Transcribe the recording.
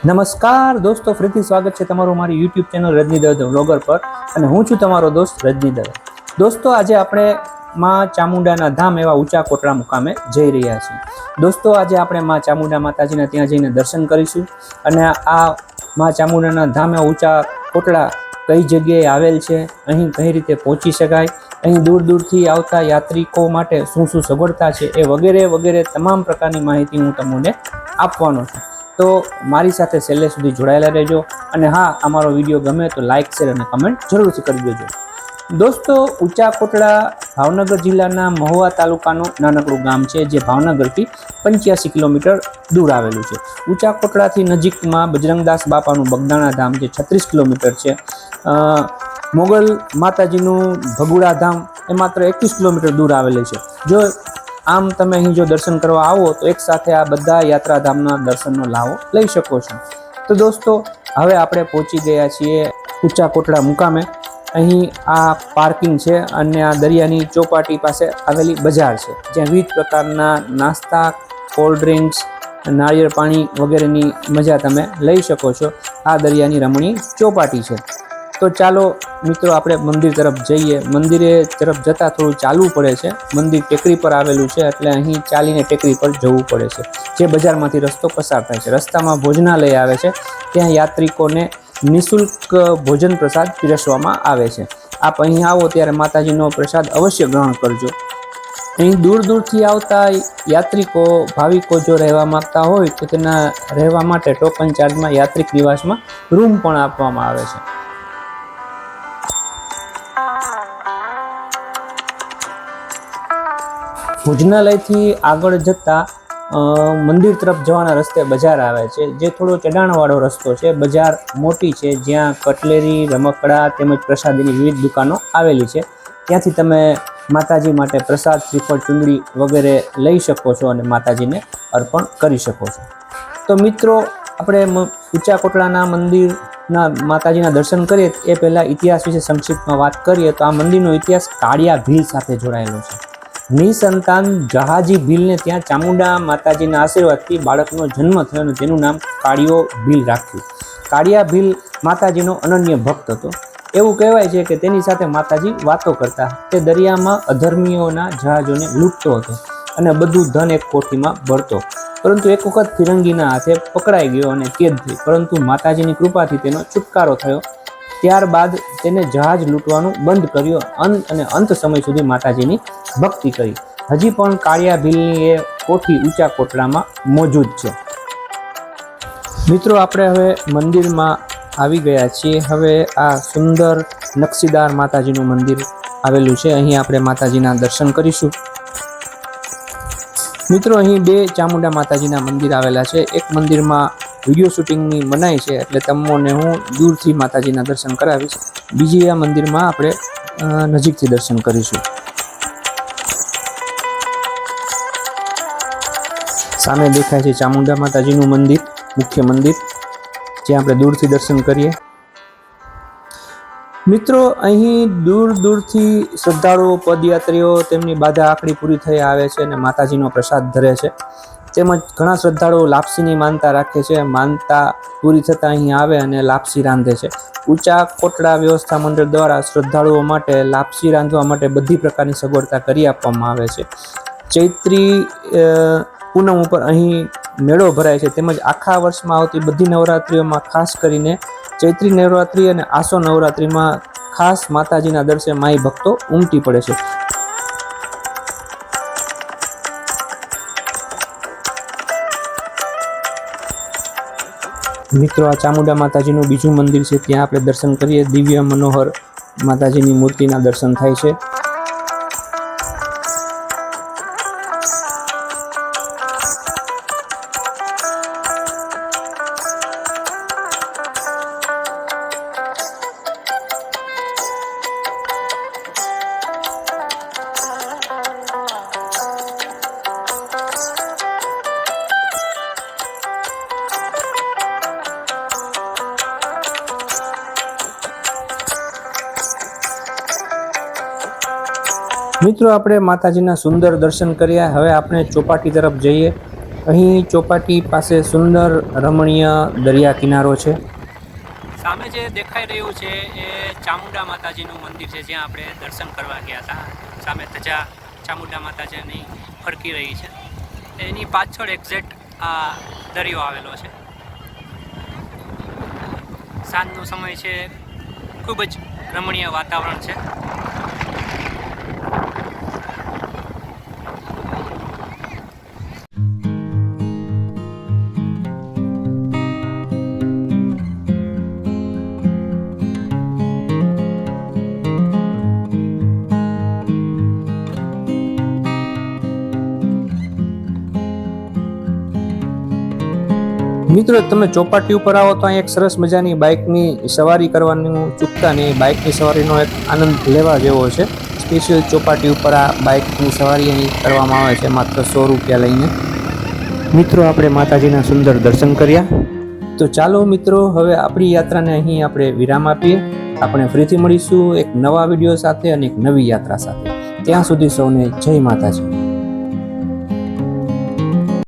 નમસ્કાર દોસ્તો, ફરીથી સ્વાગત છે તમારું મારી યુટ્યુબ ચેનલ રજની દવે વ્લોગર પર અને હું છું તમારો દોસ્ત રજની દવે। દોસ્તો, આજે આપણે માં ચામુંડાના ધામ એવા ઊંચા કોટડા મુકામે જઈ રહ્યા છીએ। દોસ્તો, આજે આપણે માં ચામુંડા માતાજીના ત્યાં જઈને દર્શન કરીશું અને આ માં ચામુંડાના ધામ એવા ઊંચા કોટડા કઈ જગ્યાએ આવેલ છે, અહીં કઈ રીતે પહોંચી શકાય, અહીં દૂર દૂરથી આવતા યાત્રિકો માટે શું શું સગવડતા છે એ વગેરે વગેરે તમામ પ્રકારની માહિતી હું તમને આપવાનો છું। તો મારી સાથે છેલ્લે સુધી જોડાયેલા રહેજો અને હા, અમારો વિડીયો ગમે તો લાઇક, શેર અને કમેન્ટ જરૂરથી કરી દેજો। દોસ્તો, ઊંચા કોટડા ભાવનગર જિલ્લાના મહુવા તાલુકાનું નાનકડું ગામ છે, જે ભાવનગરથી 85 કિલોમીટર દૂર આવેલું છે। ઊંચા કોટડાથી નજીકમાં બજરંગદાસ બાપાનું બગદાણા ધામ જે 36 કિલોમીટર છે, મોગલ માતાજીનું ભગુડા ધામ એ માત્ર 21 કિલોમીટર દૂર આવેલું છે। જો આમ તમે અહીં જો દર્શન કરવા આવો તો એક સાથે આ બધા યાત્રાધામના દર્શનનો લાવો લઈ શકો છો। તો દોસ્તો, હવે આપણે પહોંચી ગયા છીએ ઊંચા કોટડા મુકામે। અહીં આ પાર્કિંગ છે અને આ દરિયાની ચોપાટી પાસે આવેલી બજાર છે, જ્યાં વિવિધ પ્રકારના નાસ્તા, કોલ્ડ ડ્રિંક્સ, નાળિયેર પાણી વગેરેની મજા તમે લઈ શકો છો। આ દરિયાની રમણીય ચોપાટી છે। તો ચાલો મિત્રો, આપણે મંદિર તરફ જઈએ। મંદિરે તરફ જતાં થોડું ચાલવું પડે છે। મંદિર ટેકરી પર આવેલું છે, એટલે અહીં ચાલીને ટેકરી પર જવું પડે છે, જે બજારમાંથી રસ્તો પસાર થાય છે। રસ્તામાં ભોજનાલય આવે છે, ત્યાં યાત્રિકોને નિઃશુલ્ક ભોજન પ્રસાદ પીરસવામાં આવે છે। આપ અહીં આવો ત્યારે માતાજીનો પ્રસાદ અવશ્ય ગ્રહણ કરજો। અહીં દૂર દૂરથી આવતા યાત્રિકો, ભાવિકો જો રહેવા માગતા હોય તો તેના રહેવા માટે ટોકન ચાર્જમાં યાત્રિક નિવાસમાં રૂમ પણ આપવામાં આવે છે। ભોજનાલયથી આગળ જતા મંદિર તરફ જવાના રસ્તે બજાર આવે છે, જે થોડો ચઢાણવાળો રસ્તો છે। બજાર મોટી છે, જ્યાં કટલેરી, રમકડા તેમજ પ્રસાદીની વિવિધ દુકાનો આવેલી છે। ત્યાંથી તમે માતાજી માટે પ્રસાદ, શ્રીફળ, ચુંદડી વગેરે લઈ શકો છો અને માતાજીને અર્પણ કરી શકો છો। તો મિત્રો, આપણે ઊંચા કોટડાના મંદિરના માતાજીના દર્શન કરીએ એ પહેલાં ઇતિહાસ વિશે સંક્ષિપ્તમાં વાત કરીએ તો આ મંદિરનો ઇતિહાસ કાળિયા ભીલ સાથે જોડાયેલો છે। નિસંતાન જહાજી ભીલને ત્યાં ચામુંડા માતાજીના આશીર્વાદથી બાળકનો જન્મ થયો અને તેનું નામ કાળિયો ભીલ રાખ્યું। કાળિયા ભીલ માતાજીનો અનન્ય ભક્ત હતો। એવું કહેવાય છે કે તેની સાથે માતાજી વાતો કરતા। તે દરિયામાં અધર્મીઓના જહાજોને લૂંટતો હતો અને બધું ધન એક કોઠીમાં ભરતો, પરંતુ એક વખત ફિરંગીના હાથે પકડાઈ ગયો અને કેદ થઈ, પરંતુ માતાજીની કૃપાથી તેનો છુટકારો થયો। ત્યારબાદ તેને જહાજ લૂંટવાનું બંધ કર્યું અને અંત સમય સુધી માતાજીની ભક્તિ કરી। હજી પણ કાળિયા ભીલની એ કોઠી ઊંચા કોટડામાં મોજૂદ છે। મિત્રો, આપણે હવે મંદિરમાં આવી ગયા છીએ। હવે આ સુંદર નકશીદાર માતાજીનું મંદિર આવેલું છે, અહીં આપણે માતાજીના દર્શન કરીશું। મિત્રો, અહીં બે ચામુંડા માતાજીના મંદિર આવેલા છે। એક મંદિરમાં વિડીયો શૂટિંગની મનાઈ છે, એટલે તમને હું દૂરથી માતાજીના દર્શન કરાવીશ। બીજી આ મંદિરમાં આપણે નજીકથી દર્શન કરીશું। સામે દેખાય છે ચામુંડા માતાજીનું મંદિર, મુખ્ય મંદિર, જ્યાં આપણે દૂરથી દર્શન કરીએ। મિત્રો, અહીં દૂર દૂરથી શ્રદ્ધાળુઓ, પદયાત્રીઓ તેમની બાધા આખડી પૂરી થઈ આવે છે અને માતાજીનો પ્રસાદ ધરે છે। તેમજ ઘણા શ્રદ્ધાળુઓ લાપસીની માનતા રાખે છે। માનતા પૂરી થતાં અહીં આવે અને લાપસી રાંધે છે। ઊંચા કોટડા વ્યવસ્થા મંડળ દ્વારા શ્રદ્ધાળુઓ માટે લાપસી રાંધવા માટે બધી પ્રકારની સગવડતા કરી આપવામાં આવે છે। ચૈત્રી પૂનમ ઉપર અહીં મેળો ભરાય છે, તેમજ આખા વર્ષમાં આવતી બધી નવરાત્રિઓમાં, ખાસ કરીને ચૈત્રી નવરાત્રિ અને આસો નવરાત્રિમાં ખાસ માતાજીના દર્શને માઈ ભક્તો ઉમટી પડે છે। મિત્રો, આ ચામુંડા માતાજીનું બીજું મંદિર છે, ત્યાં આપણે દર્શન કરીએ। દિવ્ય મનોહર માતાજીની મૂર્તિના દર્શન થાય છે। મિત્રો, આપણે માતાજીના સુંદર દર્શન કર્યા। હવે આપણે ચોપાટી તરફ જઈએ। અહીં ચોપાટી પાસે સુંદર રમણીય દરિયા કિનારો છે. સામે જે દેખાઈ રહ્યું છે એ ચામુંડા માતાજીનું મંદિર છે, જ્યાં આપણે દર્શન કરવા ગયા હતા. સામે ધજા ચામુંડા માતાજીની ફરકી રહી છે. એની પાછળ એક્ઝેક્ટ આ દરિયો આવેલો છે. સાંજનો સમય છે, ખૂબ જ રમણીય વાતાવરણ છે. મિત્રો, તમે ચોપાટી ઉપર આવો તો અહીં એક સરસ મજાની બાઇકની સવારી કરવાનું ચૂકતા નહીં. બાઇકની સવારીનો એક આનંદ લેવા જેવો છે. સ્પેશિયલ ચોપાટી ઉપર આ બાઇકની સવારી અહીં કરવામાં આવે છે, માત્ર 100 રૂપિયા લઈને. મિત્રો, આપણે માતાજીના સુંદર દર્શન કર્યા. તો ચાલો મિત્રો, હવે આપણી યાત્રાને અહીં આપણે વિરામ આપીએ. આપણે ફરીથી મળીશું એક નવા વિડીયો સાથે અને એક નવી યાત્રા સાથે. ત્યાં સુધી સૌને જય માતાજી.